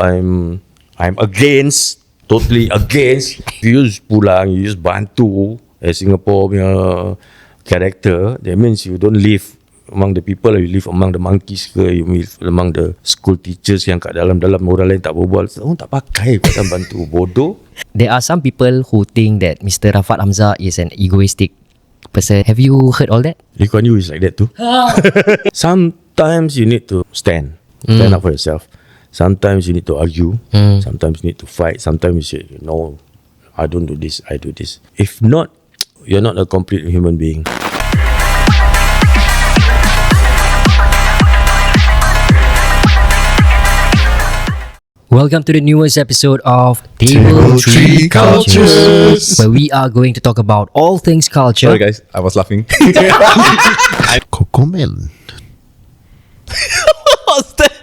I'm against, totally against. If you use pulang, you use bantu as Singapore punya character, that means you don't live among the people, you live among the monkeys ke, you live among the school teachers yang kat dalam-dalam orang lain tak berbual. Orang tak pakai kata bantu, bodoh. There are some people who think that Mr. Rafaat Hamzah is an egoistic person. Have you heard all that? Lee Kuan Yew is like that too. Sometimes you need to stand up for yourself. Sometimes you need to argue. Sometimes you need to fight. Sometimes you say, no, I don't do this, I do this. If not, you're not a complete human being. Welcome to the newest episode of T3C Cultures, where we are going to talk about all things culture. Sorry guys, I was laughing. Cocomelon. What's that?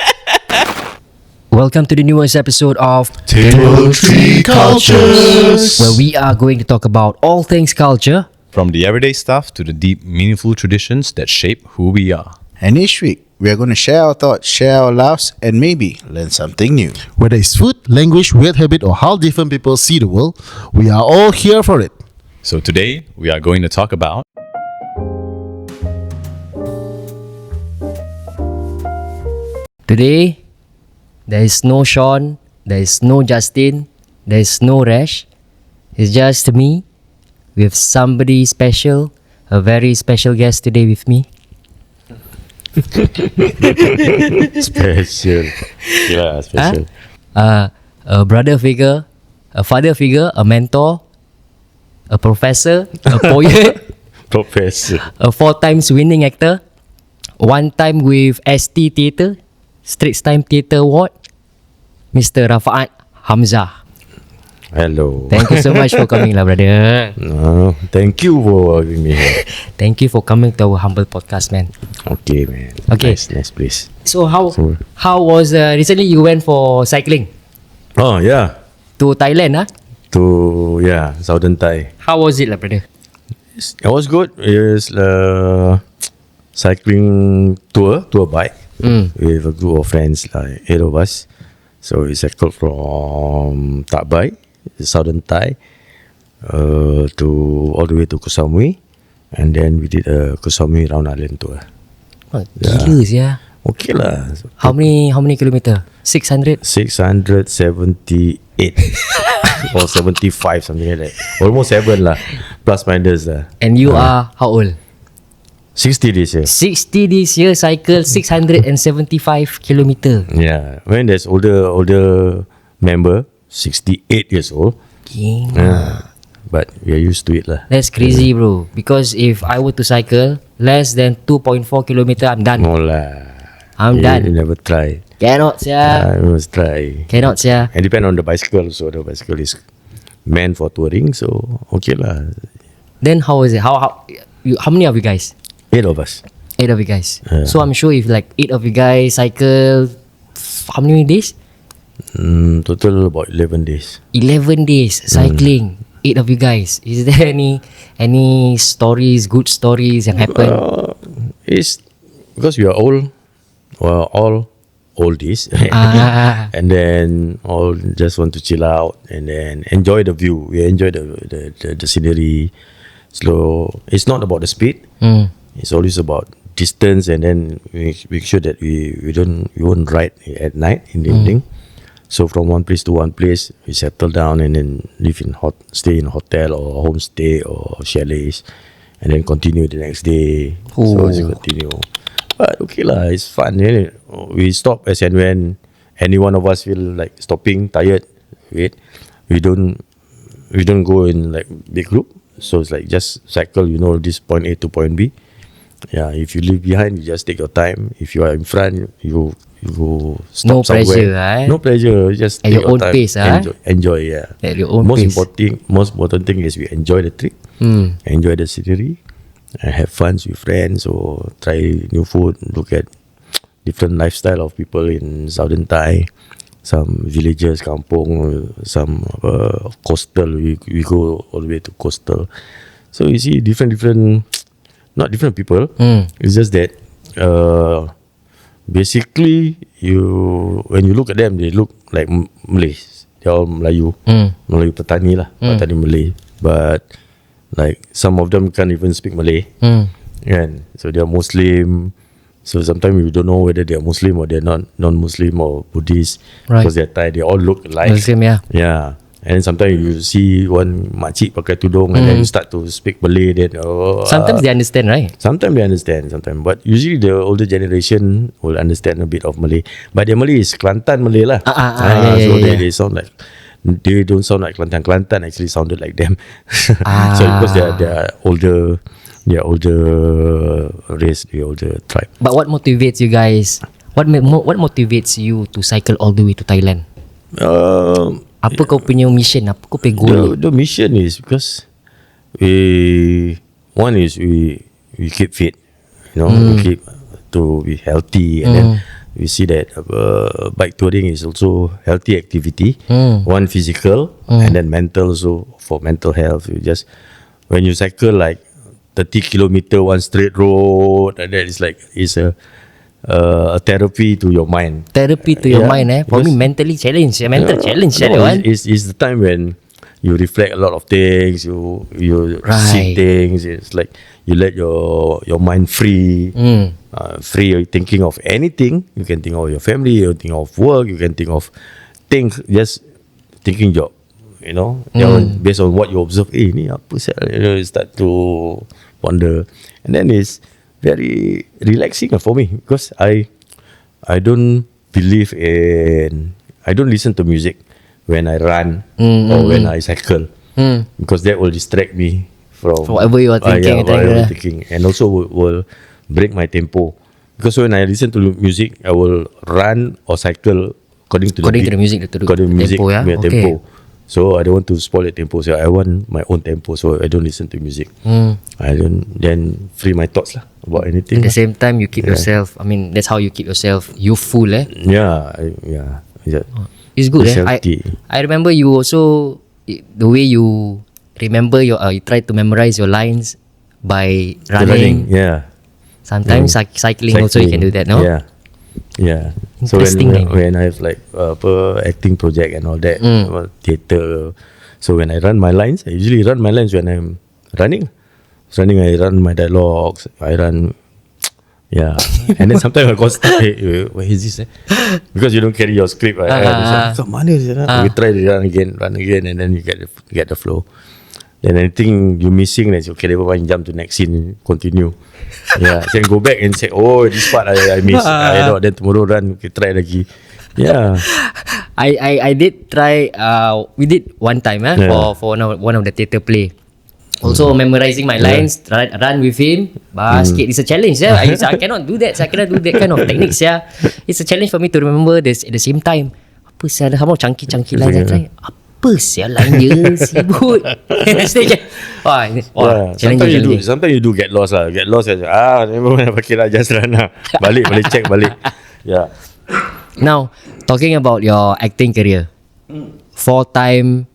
Welcome to the newest episode of T3C Cultures, where we are going to talk about all things culture. From the everyday stuff to the deep, meaningful traditions that shape who we are. And each week, we are going to share our thoughts, share our laughs, and maybe learn something new. whether it's food, language, weird habit, or how different people see the world, we are all here for it. So today, we are going to talk about Today, there is no Sean, there is no Justin, there is no Rash. It's just me with somebody special, a very special guest today with me. Special. Yeah, special. A brother figure, a father figure, a mentor, a professor, a poet, Professor. a 4 times winning actor, 1 time with ST Theatre, Straits Time Theatre Award, Mr. Rafaat Hamzah. Hello. Thank you so much for coming lah, brother. Thank you for having me here. Thank you for coming to our humble podcast, man. Okay, man. Okay. Nice place. So how was recently you went for cycling Oh, yeah. to Thailand, Southern Thai. How was it lah, brother? It was good. It's cycling tour bike with a group of friends, like 8 of us. So we cycled from Tak Bai, Southern Thai, to all the way to Koh Samui, and then we did a Koh Samui round island tour. Oh, gila sia. Okay lah. How many kilometer? 600? 678 or 75, something like that. Almost 7 lah, plus minus lah. And you are how old? 60 this year. 60 this year, cycle 675 kilometer. Yeah, when there's older member, 68 years old. But we are used to it lah. That's crazy, bro. Because if I were to cycle less than 2.4 kilometer, I'm done. No lah. I'm done. You never try. Cannot sia. I must try. Cannot sia. And depend on the bicycle. So the bicycle is meant for touring. So okay lah. Then how is it? How many of you guys? 8 of us. 8 of you guys. Yeah. So I'm sure if like 8 of you guys cycle, how many days? Total about 11 days. 11 days cycling. 8 of you guys. Is there any stories, good stories yang happen? It's because we are all oldies. And then all just want to chill out and then enjoy the view. We enjoy the scenery. Slow. It's not about the speed. It's always about distance, and then we make sure that we won't ride at night in the evening. So from one place to one place, we settle down and then stay in hotel or homestay or chalets, and then continue the next day. So it's continue. But okay lah, it's fun. We stop as and when any one of us feel like stopping, tired. We don't go in like big group. So it's like just cycle, this point A to point B. Yeah, if you leave behind, you just take your time. If you are in front, you stop No somewhere. pressure, eh? No pressure. Just At take your own time. pace, Enjoy, yeah. At your own most pace. important thing is we enjoy the trip, enjoy the scenery, and have fun with friends or try new food. Look at different lifestyle of people in Southern Thai. Some villages, kampung, some coastal. We go all the way to coastal. So you see different not different people. It's just that basically when you look at them, they look like Malays. They're all Melayu, Melayu petani lah, petani Malay. But like some of them can't even speak Malay, and so they are Muslim. So sometimes you don't know whether they are Muslim or they're not non-Muslim or Buddhist, Right. because they're Thai. They all look alike. Muslim, yeah. Yeah. And sometimes you see one makcik pakai tudung and then you start to speak Malay. Then Sometimes they understand, right? sometimes they understand, sometimes. But usually the older generation will understand a bit of Malay. But their Malay is Kelantan Malay lah. So they sound like, they don't sound like Kelantan. Kelantan actually sounded like them. So because they are older, race, the older tribe. But what motivates you guys? What motivates you to cycle all the way to Thailand? Apa kau punya mission? Apa kau punya goal? The mission is because we keep fit, we keep to be healthy, and then we see that bike touring is also healthy activity. One physical and then mental. So for mental health, you just, when you cycle like 30 kilometer one straight road, and that is like a therapy to your mind. Therapy to your mind, eh? For me, mentally challenge. Mental challenge, that one. It's the time when you reflect a lot of things. You see things. It's like you let your mind free. Free. You're thinking of anything. You can think of your family. You think of work. You can think of things. Just thinking job. Based on what you observe. Ni apa sah? You start to wonder, and then it's very relaxing for me, because I don't believe in, I don't listen to music when I run or when I cycle, because that will distract me from whatever you are thinking, and also will break my tempo, because when I listen to music, I will run or cycle according to the music, tempo, tempo. So I don't want to spoil the tempo. So I want my own tempo. So I don't listen to music. I don't then free my thoughts lah about anything. At the same time, you keep yourself. I mean, that's how you keep yourself youthful, eh? Yeah. It's good, healthy. I remember you also, the way you remember you try to memorize your lines by running. Yeah. Sometimes cycling also you can do that, no? Yeah. So when I have like acting project and all that, theatre. So when I run my lines, I usually run my lines when I'm running. I run my dialogues. I run, and then sometimes I go stuck. Hey, what is this? Because you don't carry your script. Right? We try to run again, and then you get the flow. Then anything you missing, then okay, never mind, jump to next scene, continue. Then go back and say, oh, this part I missed. Then tomorrow run, okay, try lagi. Yeah. I did try. We did one time, for one of the theatre play. Also memorizing my lines, run with him. Basket, it's a challenge. I cannot do that. I cannot do that kind of techniques. It's a challenge for me to remember this at the same time. Apa sih ada chunky lines? I try. Apa sih line dia sibuk. Sometimes you do get lost lah. Never mind, pakai lah, just run lah. Balik check balik. Yeah. Now, talking about your acting career, 4-time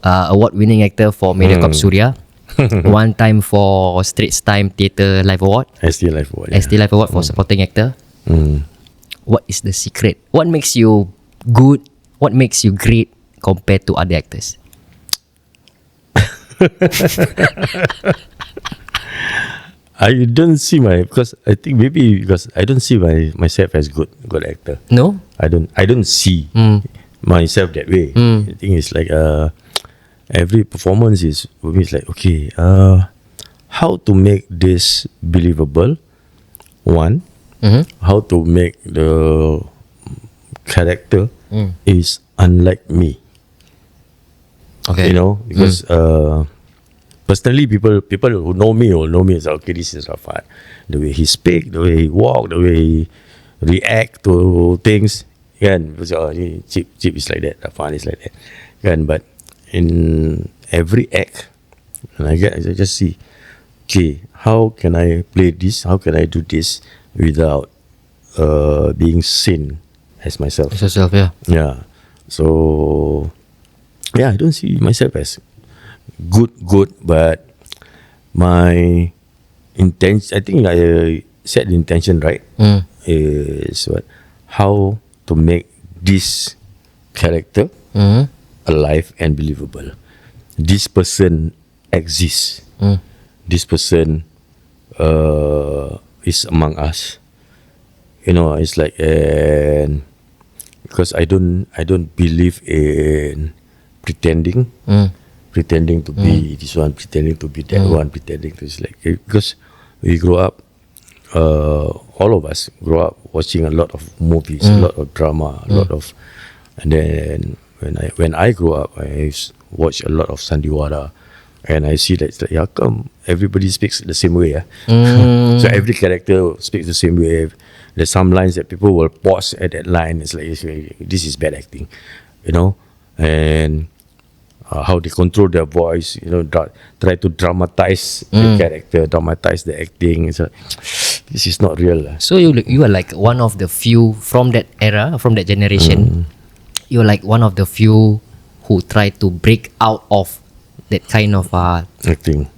award-winning actor for Mediacorp Suria, 1 time for Straits Time Theatre Live Award, ST Live Award for supporting actor. What is the secret? What makes you good? What makes you great compared to other actors? I don't see because I think maybe because I don't see myself as good actor. No, I don't see myself that way. I think it's like every performance is for me. It's like, okay, how to make this believable? One, how to make the character is unlike me. Okay, because personally, people who know me will know me as, okay, this is Rafaat. The way he speak, the way he walk, the way he react to things, because Chip is like that, Rafaat is like that, but in every act, and I just see, okay, how can I play this? How can I do this without being seen as myself? Yeah. So I don't see myself as good, but my intention, I think I set the intention right. is what, how to make this character alive and believable. This person exists. This person is among us. It's like, and because I don't believe in pretending to be this one, pretending to be that one, pretending to, it's like, because we grow up, all of us grow up watching a lot of movies, a lot of drama, a lot of, and then when I grew up, I watch a lot of Sandiwara, and I see that it's like, how come everybody speaks the same way? So every character speaks the same way. There's some lines that people will pause at that line. It's like, this is bad acting, and how they control their voice, try to dramatize the character, dramatize the acting. It's like, this is not real. So you are like one of the few from that era, from that generation. You're like one of the few who try to break out of that kind of Acting.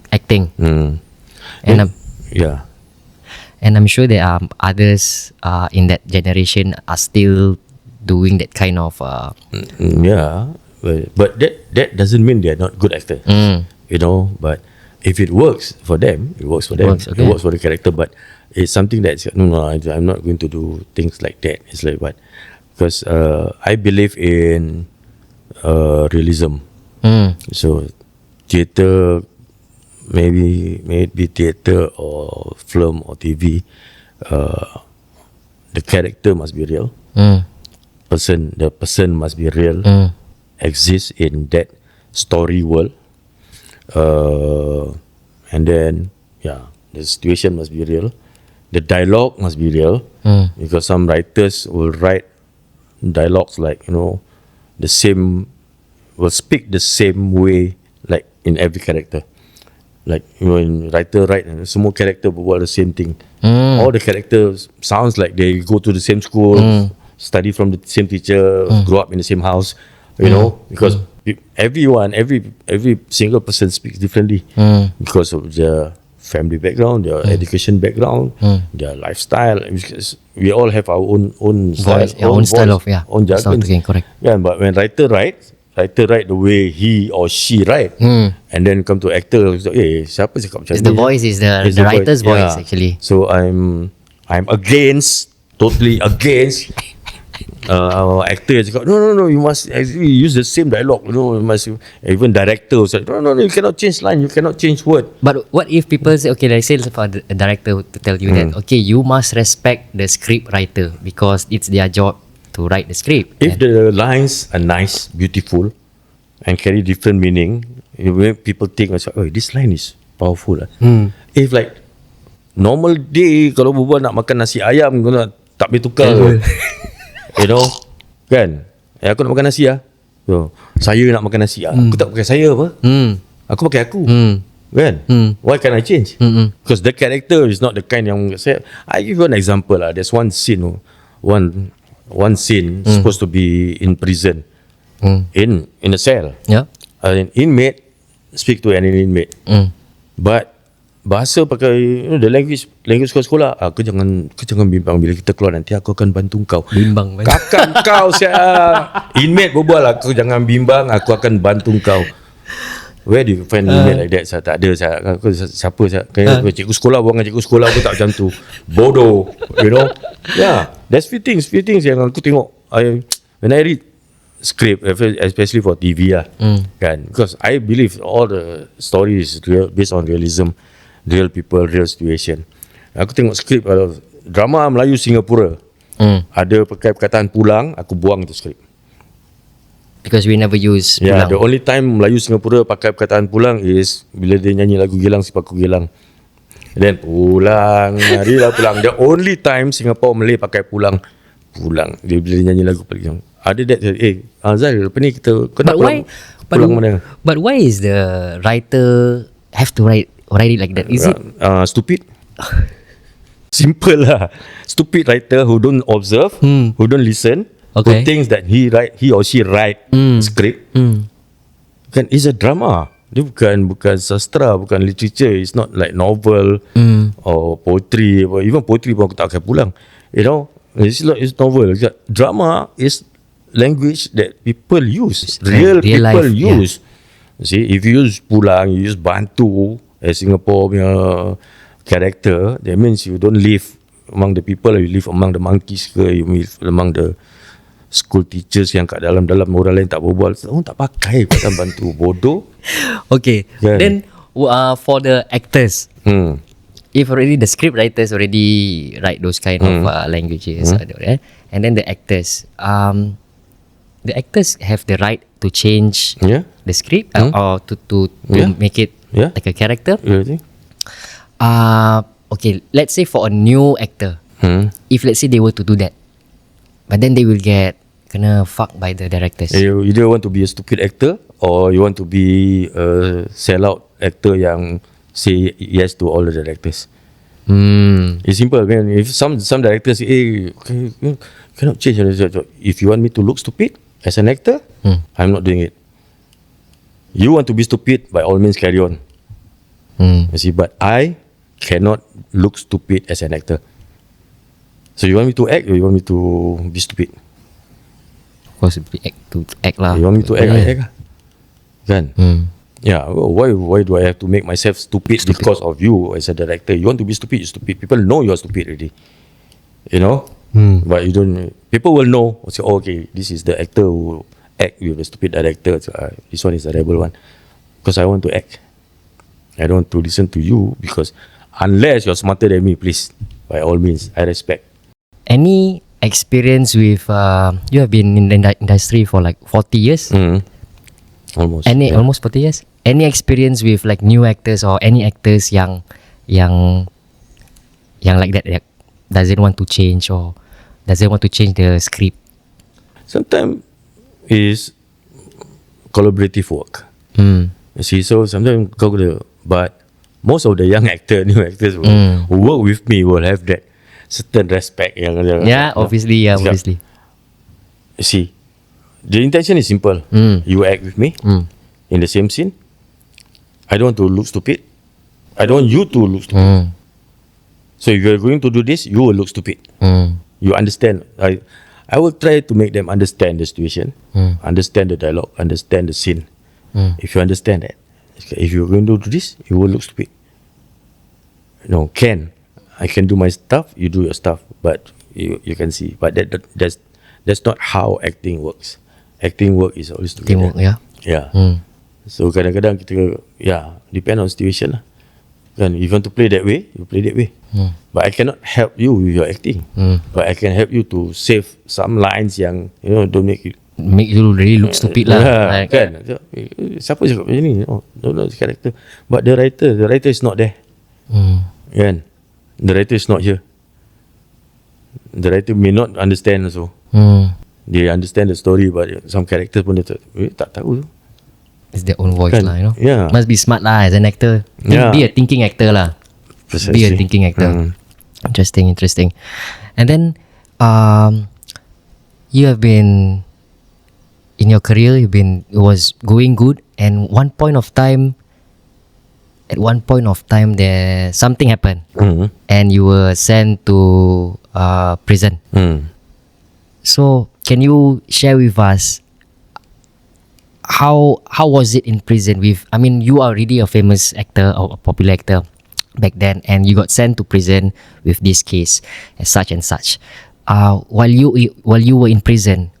And Yeah. and I'm sure there are others in that generation are still doing that kind of Yeah. But that doesn't mean they're not good actors. But if it works for them, it works for them. Works, okay. It works for the character. But it's something that's no, I'm not going to do things like that. It's like, but because I believe in realism. So theater, maybe theater or film or TV, the character must be real. The person must be real. Exist in that story world, and then the situation must be real, the dialogue must be real, because some writers will write dialogues like the same, will speak the same way like in every character, like when writer write and semua character berbual the same thing. All the characters sounds like they go to the same school, study from the same teacher, grow up in the same house. Because everyone, every single person speaks differently because of their family background, their education background, their lifestyle. Because we all have our own style, own style of own jargon. Correct. Yeah, but when writer write the way he or she write, and then come to actor, siapa cakap macam ni? The voice is the writer's voice actually. So I'm totally against. Our actor cakap, no, you must actually use the same dialogue. You must, even director said, no, you cannot change line, you cannot change word. But what if people say, okay, let's say for a director to tell you that, okay, you must respect the script writer because it's their job to write the script. If the lines are nice, beautiful, and carry different meaning, people think, oh, this line is powerful. If like normal day, kalau berbual nak makan nasi ayam, kau nak tak boleh tukar. Kan? Aku nak makan nasi saya nak makan nasi aku tak pakai saya apa? Aku pakai aku. Kan? Why can't I change? Because the character is not the kind yang I give you an example lah. There's one scene, one scene supposed to be in prison, in a cell. Yeah. An inmate speak to an inmate, but bahasa pakai the language sekolah. Kau jangan bimbang, bila kita keluar nanti aku akan bantu kau. Bimbang. Kakak kau inmate berbual, aku jangan bimbang, aku akan bantu kau. Where do you find inmate like that? Saya tak ada. Siapa cikgu sekolah buang cikgu sekolah pun tak macam tu. Bodoh. Yeah, there's few things yang aku tengok. When I read script, especially for TV kan, because I believe all the stories real, based on realism, real people, real situation. Aku tengok skrip drama Melayu Singapura, ada pakai perkataan pulang, aku buang tu skrip. Because we never use pulang. Yeah, the only time Melayu Singapura pakai perkataan pulang is bila dia nyanyi lagu Gilang Sipaku Gilang. And then pulang, marilah pulang. The only time Singapore Malay pakai pulang. Dia bila dia nyanyi lagu pulang. Ada that, Hamzah, lepas ni kita kena pulang mana? But why is the writer have to write it like that? Is it stupid? Simple lah. Stupid writer who don't observe, who don't listen, who thinks that he or she write script. Kan, it's a drama. Dia bukan sastra, bukan literature. It's not like novel or poetry. Even poetry pun aku tak akan pulang. You know, it's novel. Drama is language that people use. Real real people life, yeah. use. See, if you use pulang, you use bantu as Singapore punya character, that means you don't live among the people, you live among the monkeys ke, you live among the school teachers yang kat dalam-dalam orang lain tak berbual. Orang tak pakai kata bantu, bodoh. Okay. Kan? Then for the actors, Hmm. if already the script writers already write those kind of languages, and then the actors have the right to change Yeah. the script or to Yeah. make it Yeah. like a character. You think? Okay, let's say for a new actor, if let's say they were to do that, but then they will get kena fucked by the directors. You either want to be a stupid actor or you want to be a sellout actor yang say yes to all the directors. It's simple, man. If some directors say, hey, cannot change. If you want me to look stupid as an actor, I'm not doing it. You want to be stupid, by all means carry on. You see, but I cannot look stupid as an actor. So you want me to act or you want me to be stupid? Of course, to act lah. You want me to act, I act lah. Kan? Yeah, why do I have to make myself stupid because of you as a director? You want to be stupid, you're stupid. People know you're stupid already. You know? But you don't. People will know. Say, oh, okay, this is the actor who act with the stupid director. So, this one is the rebel one. Because I want to act. I don't want to listen to you because unless you're smarter than me, please, by all means, I respect. Any experience with you have been in the industry for like 40 years? Almost. Almost 40 years? Any experience with like new actors or any actors yang like that doesn't want to change or doesn't want to change the script? Sometimes is collaborative work. You see, so sometimes kau kena, but most of the young actor, new actors who work with me will have that certain respect. Obviously. You see, the intention is simple. You act with me in the same scene. I don't want to look stupid. I don't want you to look stupid. So if you're going to do this, you will look stupid. You understand? I will try to make them understand the situation, understand the dialogue, understand the scene. If you understand that, if you're going to do this, you will look stupid. No, I can do my stuff, you do your stuff, but you can see. But that's not how acting works. Acting work is always together. Teamwork, yeah. So kadang-kadang kita, depend on situation lah. Kan, if you want to play that way, you play that way. But I cannot help you with your acting. But I can help you to save some lines yang don't make you really look stupid lah. Kan? Siapa cakap macam ni? Oh, don't know this character. But the writer is not there. Kan? The writer is not here. The writer may not understand also. They understand the story, but some characters pun dia tak tahu tu. It's their own voice Kan? lah, you know. Yeah. Must be smart lah as an actor. Yeah. Be a thinking actor lah. Precisely. Be a thinking actor. Interesting. And then, you have been in your career. It was going good, and at one point of time, there something happened, and you were sent to prison. So, can you share with us how was it in prison? You are already a famous actor or a popular actor back then, and you got sent to prison with this case as such and such. While you were in prison,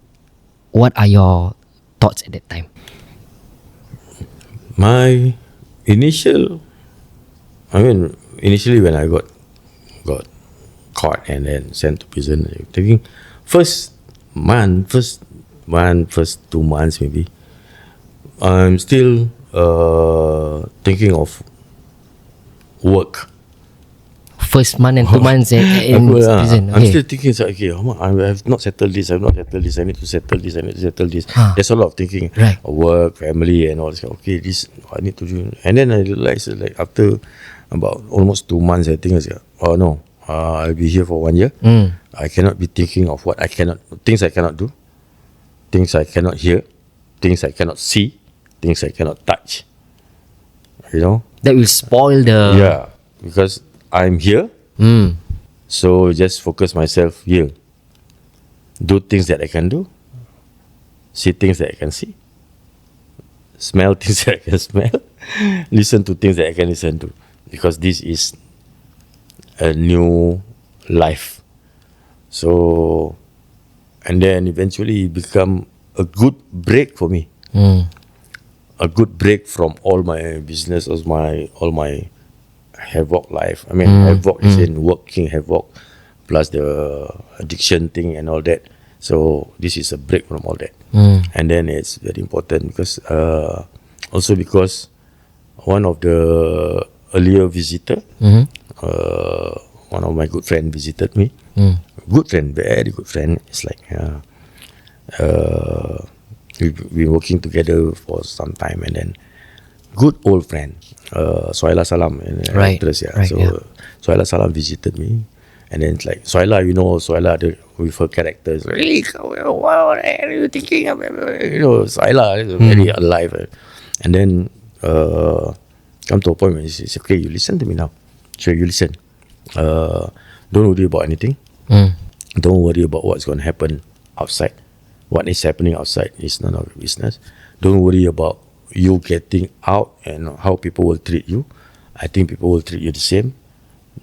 what are your thoughts at that time? My initially when I got caught and then sent to prison, thinking first 2 months maybe, I'm still thinking of work. First month and 2 months in prison. I'm still thinking, okay, I have not settled this. I need to settle this. There's a lot of thinking. Right. Work, family, and all this. Okay, this I need to do. And then I realized, like after about almost 2 months, I think I said, oh no, I'll be here for 1 year. I cannot be thinking of things I cannot do, things I cannot hear, things I cannot see, things I cannot touch. You know? That will spoil the... Yeah, because I'm here. So just focus myself here. Do things that I can do. See things that I can see. Smell things that I can smell. Listen to things that I can listen to. Because this is a new life. So, and then eventually it become a good break for me. A good break from all my business, all my havoc life. I mean, havoc is in working havoc, plus the addiction thing and all that. So this is a break from all that. And then it's very important because also because one of the earlier visitor, one of my good friend visited me. Good friend, very good friend. It's like we've been working together for some time, and then good old friend, Sohaila Salam, actress, yeah. Right, So yeah. Sohaila Salam visited me, and then it's like Sohaila, Sohaila with her characters. Hey, what are you thinking of? Sohaila is very alive, and then come to a point where he says, "Okay, you listen to me now. Sure, you listen. Don't worry about anything. Don't worry about what's going to happen outside. What is happening outside is none of your business. Don't worry about you getting out and how people will treat you. I think people will treat you the same.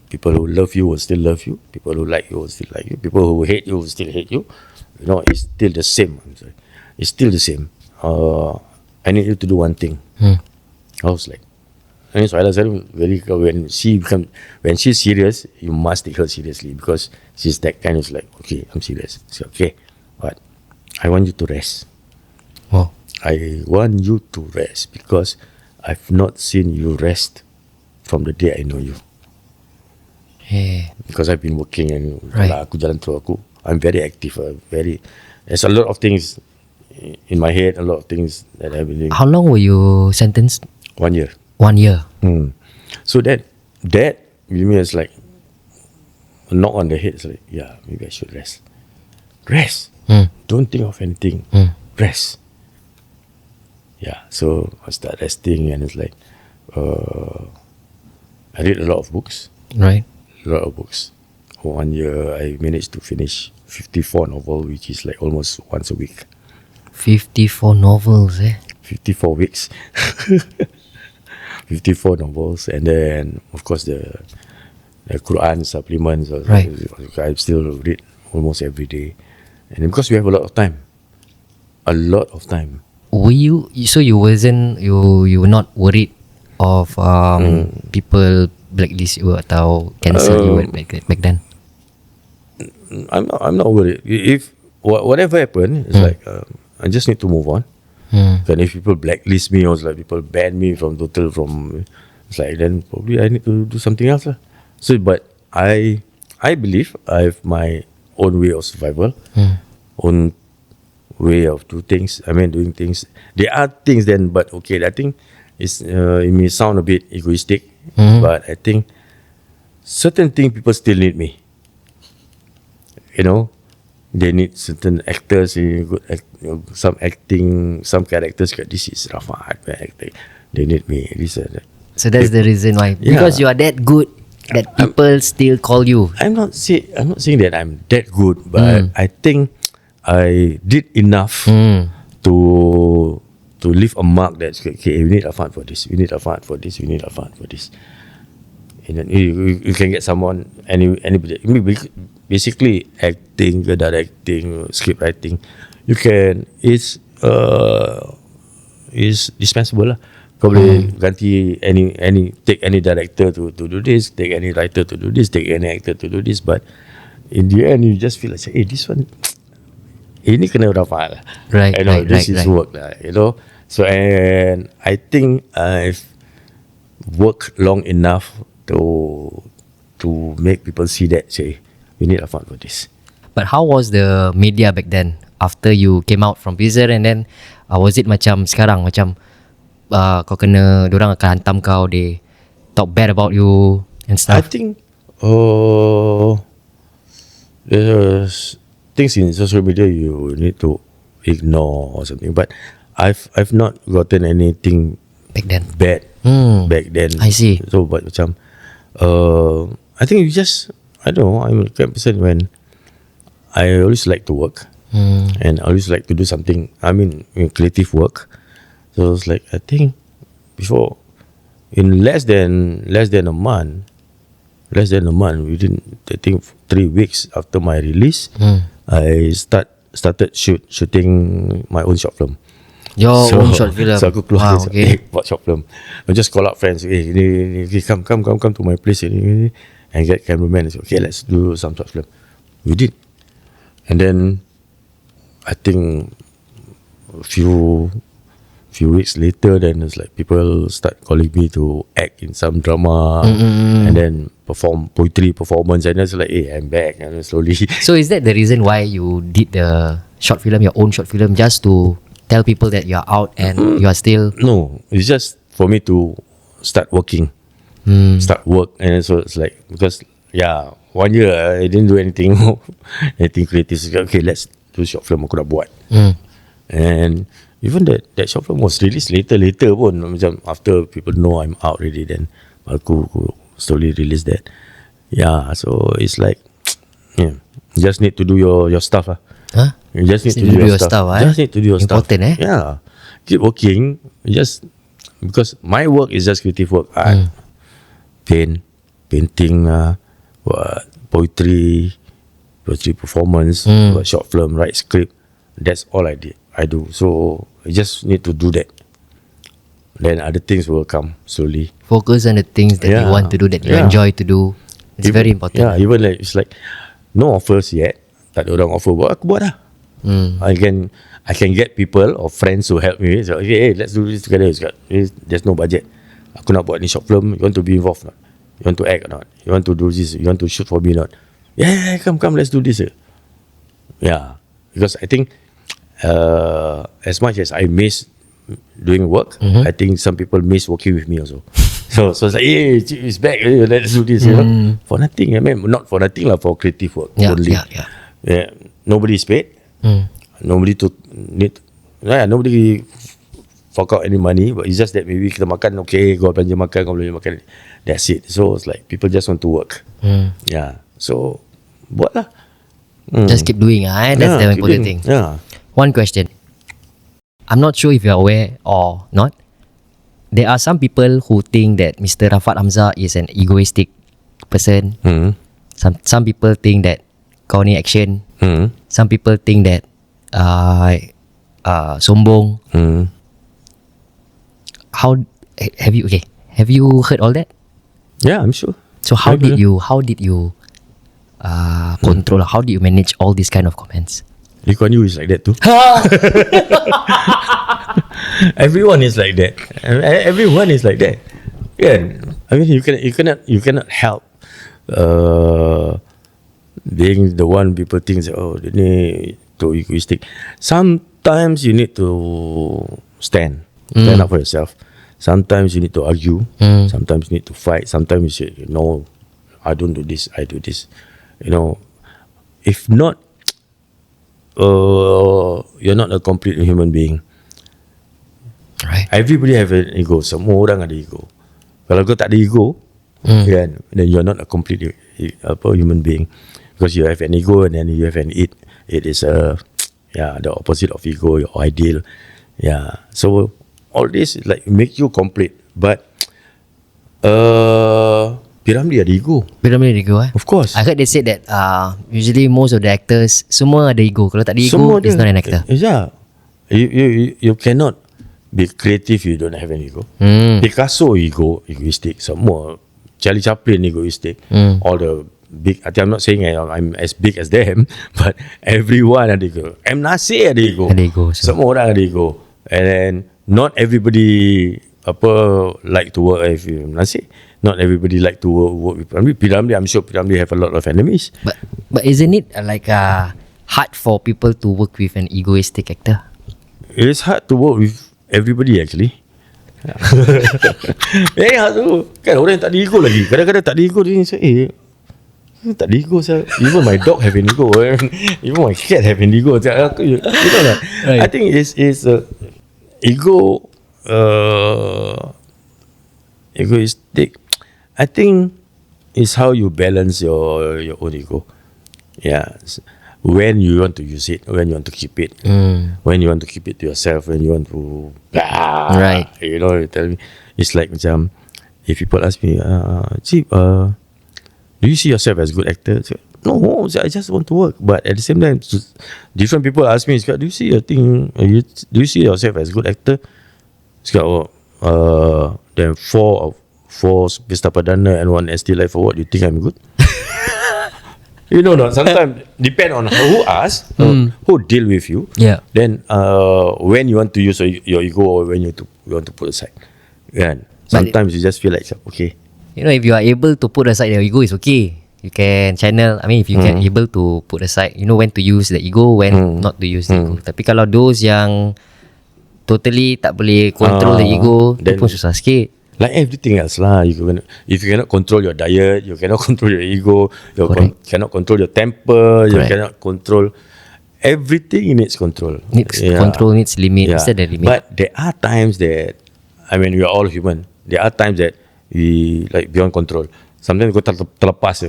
People who love you will still love you. People who like you will still like you. People who hate you will still hate you. It's still the same. I'm sorry. It's still the same. I need you to do one thing." I was like, and so I was very when she's serious, you must take her seriously because she's that kind of like, okay, I'm serious. So okay, but I want you to rest. Wow. I want you to rest because I've not seen you rest from the day I know you. Yeah. Because I've been working and Right. aku jalan through aku. I'm very active. There's a lot of things in my head, a lot of things that I've been doing. How long were you sentenced? 1 year. 1 year. So that with me is like a knock on the head. It's like, yeah, maybe I should rest. Rest. Don't think of anything. Rest. Yeah. So I start resting, and it's like I read a lot of books. Right. A lot of books. 1 year, I managed to finish 54 novels, which is like almost once a week. 54 novels, 54 weeks. 54 novels, and then of course the Quran supplements. Right. I still read almost every day, and because we have a lot of time, Were you were not worried of people blacklist you atau cancel you back then? I'm not worried. If whatever happened, it's like I just need to move on. And if people blacklist me or like people ban me from, it's like then probably I need to do something else lah. So, but I believe I have my own way of survival, own way of doing things. There are things then, but okay, I think it may sound a bit egoistic, but I think certain things people still need me. They need certain actors, some acting, some characters. This is Rafaat acting. They need me. So that's the reason why. Yeah. Because you are that good that people still call you. I'm not saying that I'm that good, but I think I did enough to leave a mark that okay, we need Rafaat for this. We need Rafaat for this. We need Rafaat for this. And then you can get someone anybody. Basically acting, directing, script writing, you can is dispensable lah. Kau boleh ganti take any director to do this, take any writer to do this, take any actor to do this, but in the end you just feel like, hey, this one ini kena Rafaat lah. Right, This is work lah, So and I think I've worked long enough to make people see that, say, we need Rafaat for this. But how was the media back then after you came out from prison, and then was it macam sekarang macam kau kena, dorang akan hantam kau, they talk bad about you and I stuff? think there's things in social media you need to ignore or something, but I've not gotten anything Back then. bad back then. I see. So but macam I think I don't know. I'm a kind of person when I always like to work, and I always like to do something. I mean, creative work. So it's like I think before, in less than a month, within I think 3 weeks after my release, I started shooting my own short film. Your own short film. So aku keluar okay. buat short film. I just call up friends. Ni, come to my place ni, and get cameraman. So, okay, let's do some short film. We did, and then I think a few weeks later, then it's like people start calling me to act in some drama, and then perform poetry performance, and it's like, hey, I'm back, and then slowly. So is that the reason why you did the short film, your own short film, just to tell people that you are out and you are still? No, it's just for me to start working, start work, and so it's like, because 1 year I didn't do anything creative. So, okay, let's do short film aku nak buat, and even that short film was released later pun, macam after people know I'm out already, then aku slowly release that. So it's like, you just need to do your stuff. Huh? You just need to do your stuff. Just need to do your Important, stuff. Yeah, keep working. Just because my work is just creative work, art, painting, poetry performance, short film, write script. That's all I do. So I just need to do that. Then other things will come slowly. Focus on the things that you want to do, that you enjoy to do. It's very important. Yeah, even like it's like no offers yet. Tak ada orang offer, buat aku buat lah. I can get people or friends to help me. So, okay, hey, let's do this together. There's no budget. Aku nak buat ni short film. You want to be involved or not? You want to act or not? You want to do this? You want to shoot for me or not? Yeah, come, let's do this. Yeah, because I think as much as I miss doing work, I think some people miss working with me also. So it's like, hey, it's back. Let's do this. You know? For nothing. I mean, not for nothing lah. For creative work only. Yeah, nobody is paid. Nobody fork out any money. But it's just that maybe kita makan, okay, kau belanja makan. That's it. So it's like people just want to work. Yeah. So buat lah. Just keep doing. That's the important thing. Yeah. One question. I'm not sure if you're aware or not. There are some people who think that Mr. Rafaat Hamzah is an egoistic person. Some people think that kau ni action. Some people think that sombong. How have you heard all that? Yeah, I'm sure. So how did you control? How did you manage all these kind of comments? Lee Kuan Yew is like that too. Everyone is like that. Everyone is like that. Yeah, I mean you cannot help being the one people think, oh, ini too egoistic. Sometimes you need to stand up for yourself. Sometimes you need to argue. Sometimes you need to fight. Sometimes you say, no, I don't do this, I do this. You know, if not, you're not a complete human being. Right. Everybody have an ego. Semua orang ada ego. Kalau kau tak ada ego, then you're not a complete human being, because you have an ego and then you have an it. It is the opposite of ego, your ideal. Yeah. So all this is like make you complete, but Piramli ada ego. Piramli ada ego, Of course. I heard they said that usually most of the actors semua ada ego. Kalau tak ada ego, it's not an actor. Yeah. You cannot be creative if you don't have an ego. Picasso egoistic. Semua. Charlie Chaplin egoistic. All the big, I'm not saying I'm as big as them, but everyone ada ego. M. Nasir ada ego. Semua orang ada ego. And then not everybody like to work with Nasir. Not everybody like to work with Piramli. I'm sure Piramli have a lot of enemies. But isn't it like hard for people to work with an egoistic actor? It is hard to work with everybody actually. Kan orang yang tak ada ego lagi. Kadang-kadang tak ada ego dia say, tak ada ego saya. Even my dog have an ego. Even my cat have an ego. You know that? Right. I think it's ego egoistic. I think it's how you balance your own ego. Yeah. When you want to use it, when you want to keep it, when you want to keep it to yourself, when you want to, Right. you know, you tell me, it's like macam, if people ask me, Chip, do you see yourself as a good actor? I say, no, I just want to work. But at the same time, different people ask me, do you see your thing? Do you see yourself as a good actor? Then four Pesta Perdana and 1 ST Life Award. You think I'm good? You know, no, sometimes depend on who asks, who deal with you. Yeah. Then when you want to use your ego or when you want to put aside. Yeah. Sometimes you just feel like, okay. You know, if you are able to put aside your ego, it's okay. You can channel. I mean, if you can able to put aside, you know when to use the ego, when not to use the ego. Tapi kalau those yang totally tak boleh control the ego, tu pun susah sikit. Like everything else lah. If you cannot control your diet, you cannot control your ego, you cannot control your temper, you cannot control everything. Needs control. Control needs limit. Instead of limit. But there are times that, I mean, we are all human. There are times that we like beyond control. Sometimes kau terlepas.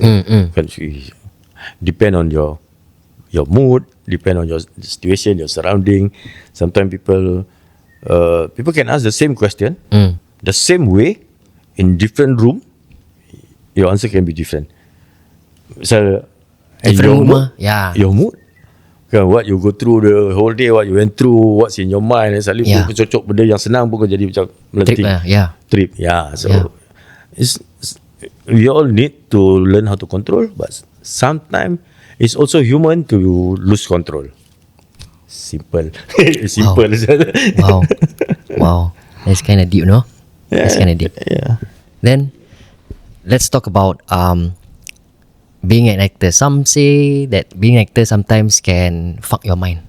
Depend on your mood, depend on your situation, your surrounding. Sometimes people can ask the same question, the same way, in different room. Your answer can be different. So, different mood, your mood. What you go through the whole day, what you went through, what's in your mind, and selalu pun cocok benda yang senang pun kau jadi macam melenting. Trip. So we all need to learn how to control, but sometimes it's also human to lose control. Simple. Simple. Wow. That's kind of deep, no? That's kind of deep. Yeah. Then let's talk about being an actor. Some say that being an actor sometimes can fuck your mind.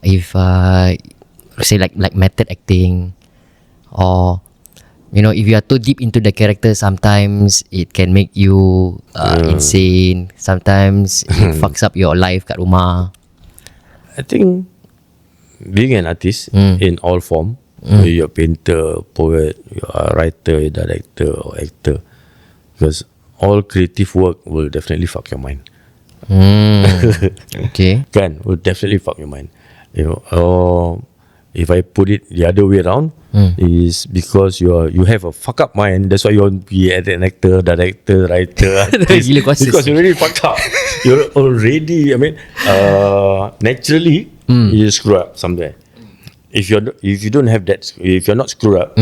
If say like method acting, or you know, if you are too deep into the character, sometimes it can make you insane. Sometimes it fucks up your life kat rumah. I think being an artist in all form, you're a painter, poet, you're a writer, you're a director or actor, because all creative work will definitely fuck your mind. Okay. Will definitely fuck your mind. You know, or if I put it the other way around, is because you have a fuck up mind. That's why you want to be an actor, director, writer, artist, because you're already fucked up. You're already, I mean, naturally you screw up somewhere. If you don't have that, if you're not screwed up,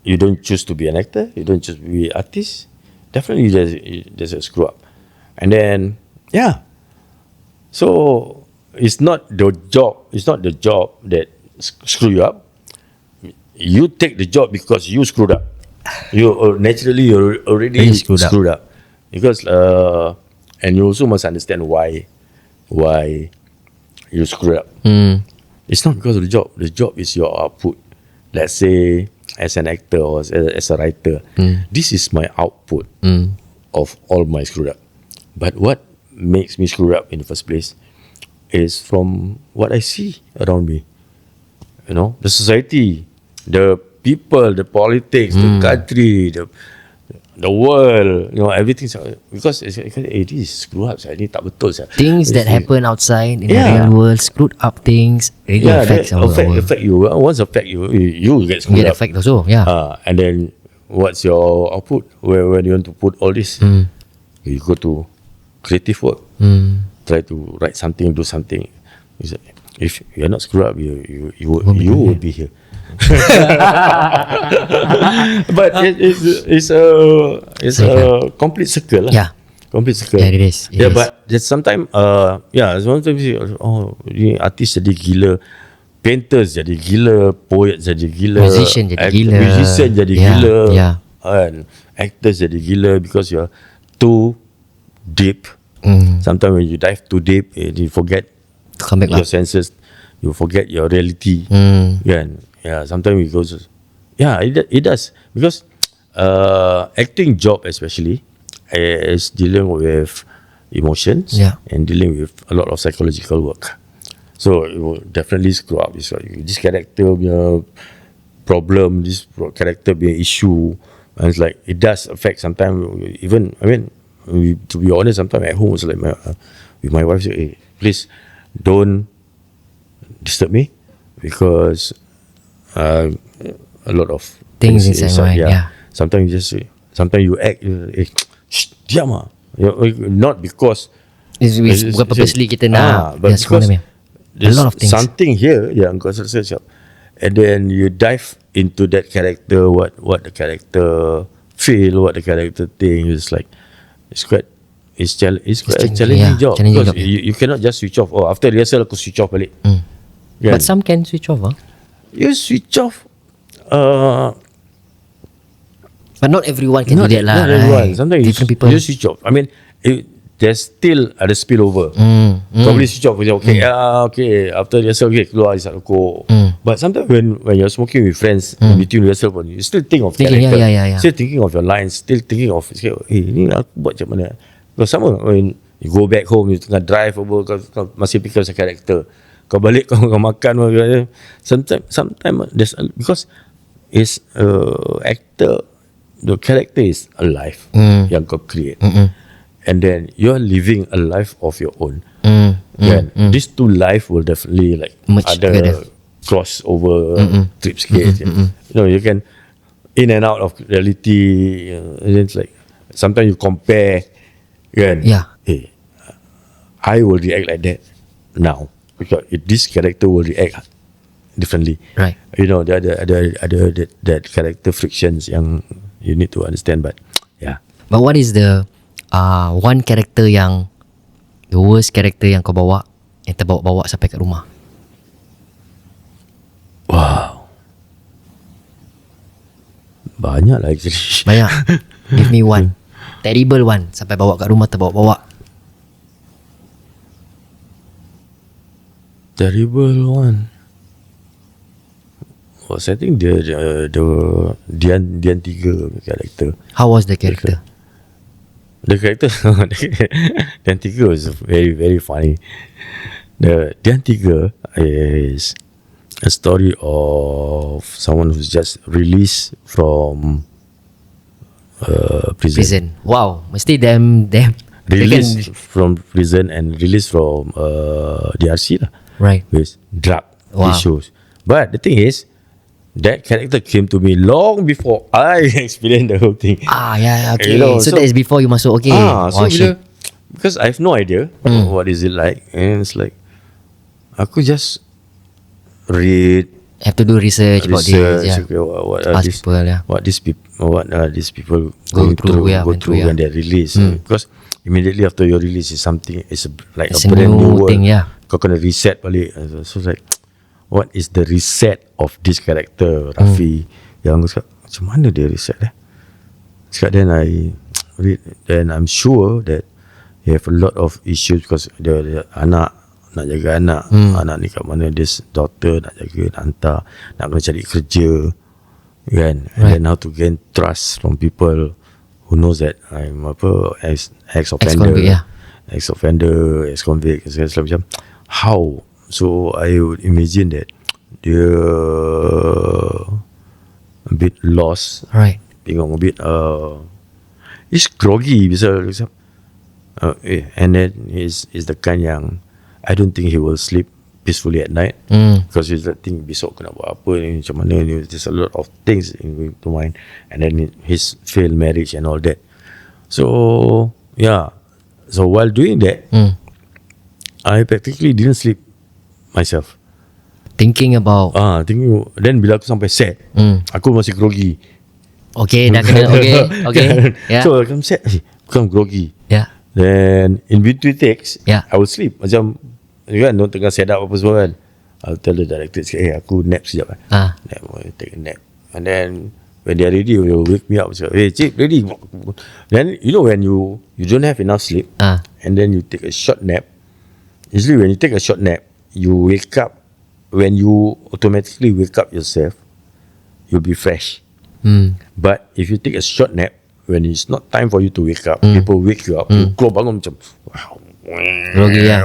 you don't choose to be an actor, you don't choose to be an artist, definitely there's a screw up. And then so it's not the job that screw you up. You take the job because you screwed up. You're already screwed up. Because and you also must understand why you screwed up. It's not because of the job. The job is your output. Let's say as an actor or as a writer, this is my output of all my screwed up. But what makes me screw up in the first place is from what I see around me. You know, the society, the people, the politics, the country, the world, you know, everything. Because this is screw up. Ini tak betul. Things that happen outside in the real world, screwed up things, really affect you. Once affect you, you get screwed up. Affect also, and then what's your output? When you want to put all this, you go to creative work. Try to write something, do something. If you're not screwed up, you would be here. But it's a complete circle. Complete circle. Yeah, it is. But there's sometimes sometimes ni artis jadi gila, painters jadi gila, poet jadi gila, musician jadi gila, and actors jadi gila because you're too deep. Sometimes when you dive too deep, you forget your senses, you forget your reality. Sometimes it goes. It does, because acting job especially is dealing with emotions and dealing with a lot of psychological work. So it will definitely screw up. This character punya problem, this character punya issue, And it's like it does affect sometimes. Even to be honest, sometimes at home it's like with my wife say, hey, please don't disturb me because a lot of Things inside mind, yeah. Sometimes you act, shh, diam ah. Not because bukan purposely kita nak. but because a there's lot of things. something here yang kau rasa siap. And then you dive into that character, what the character feel, what the character think. It's like it's quite a challenging job because you cannot just switch off. Oh, after rehearsal aku switch off balik. But some can switch off, huh? You switch off. But not everyone can do that lah. Not everyone. Right? Sometimes different people. you switch off. I mean, there's still ada spillover. Probably switch off. Okay, okay. After rehearsal, okay, keluar isap rokok. But sometimes when you're smoking with friends in between rehearsal, you still think of character. Yeah. Still thinking of your lines. Still thinking of, ni aku buat macam mana? Because sama when you go back home, you tengah drive over, kau masih fikir pasal character. Kau balik kau makan. Sometimes there's because it's actor. The character is a life yang kau create, and then you're living a life of your own. Then these two life will definitely like ada crossover trip skate. You know, you can in and out of reality. And it's like sometimes you compare. Yeah. Hey, I will react like that now because this character will react differently. Right. You know, there are that character frictions yang you need to understand, but yeah. But what is the one character yang the worst character yang kau bawa, yang terbawa-bawa sampai kat rumah? Wow, banyak lah actually. Banyak. Give me one. Terrible one sampai bawa kat rumah terbawa-bawa. Terrible one was I think the Dian 3 character. How was the character? The character Dian 3 was very very funny. The Dian 3 is a story of someone who's just released from prison. Wow, mesti damn. Released from prison and released from DRC lah. Right. With drug Wow. issues. But the thing is, that character came to me long before I experienced the whole thing. Yeah, okay. You know, so that is before you masuk, okay. So bila, because I have no idea what is it like, and it's like aku just read, have to do research about this. Yeah. okay, what are these people Go going through, when they release. Because immediately after your release is something, it's like It's a brand new world. thing, yeah. Kau kena reset balik. So it's like, what is the reset of this character, Rafi? Yang aku cakap, macam mana dia reset Cakap, then I read, then I'm sure that he have a lot of issues because dia anak, nak jaga anak. Anak ni kat mana, this daughter nak jaga, nak hantar, nak kena cari kerja, kan? And then how to gain trust from people who knows that I'm ex-offender, ex-convict. Macam how? So I would imagine that dia a bit lost, Right. tengok a bit he's groggy bisa, and then he's the kind yang I don't think he will sleep peacefully at night because he's like think besok kena buat apa ni, macam mana ni. There's a lot of things in to mind, and then his failed marriage and all that. So yeah, so while doing that, I practically didn't sleep myself. Thinking about Then bila aku sampai set, aku masih groggy. okay, dah kena. Okay. Yeah. So aku set, aku groggy. Yeah. Then in between takes, Yeah. I will sleep. Macam kan, don't tengah set up apa semua kan, I'll tell the director, aku nap sekejap kan. Nap, take a nap. And then when they are ready, they will wake me up. So, cik, ready. Then you know when you don't have enough sleep, and then you take a short nap. Usually when you take a short nap, you wake up. When you automatically wake up yourself, you'll be fresh. But if you take a short nap, when it's not time for you to wake up, people wake you up, you keluar bangun macam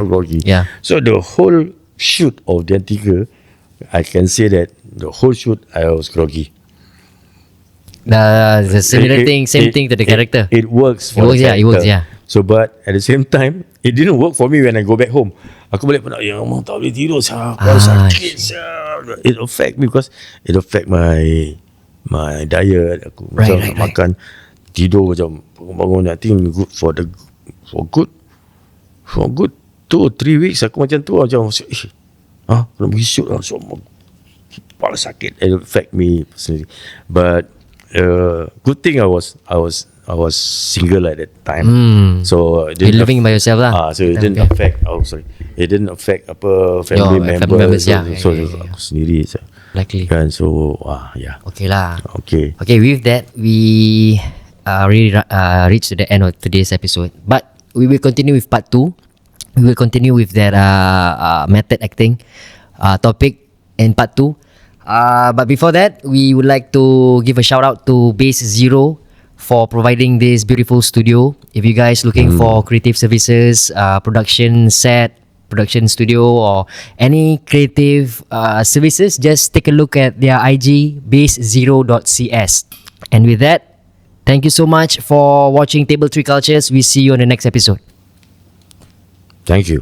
groggy. Yeah. So the whole shoot of Dian 3, I can say that the whole shoot I was groggy. The similar thing, same thing to the character. It works for It works, the yeah, it works, character. yeah. So but at the same time, it didn't work for me when I go back home. Aku balik penat, ya Allah, tak boleh tidur sah. Aku sakit sah. It affect me because it affect my diet. Aku macam nak makan, tidur macam bangun. I think good for good 2 or 3 weeks aku macam tu macam kena pergi shoot lah. So kepala sakit. It affect me personally. But good thing I was single at that time. So You're living by yourself lah. So it didn't affect. It didn't affect apa family Your members. family members, yeah. So Yeah. aku sendiri. Luckily. Kan, so yeah. Okay lah. Okay. Okay, with that, we really reached to the end of today's episode. But we will continue with part 2. We will continue with that method acting topic in part 2. But before that, we would like to give a shout out to Base Zero for providing this beautiful studio. If you guys looking for creative services, production set, production studio, or any creative services, just take a look at their IG base0.cs. And with that, thank you so much for watching Table 3 Cultures. We see you on the next episode. Thank you.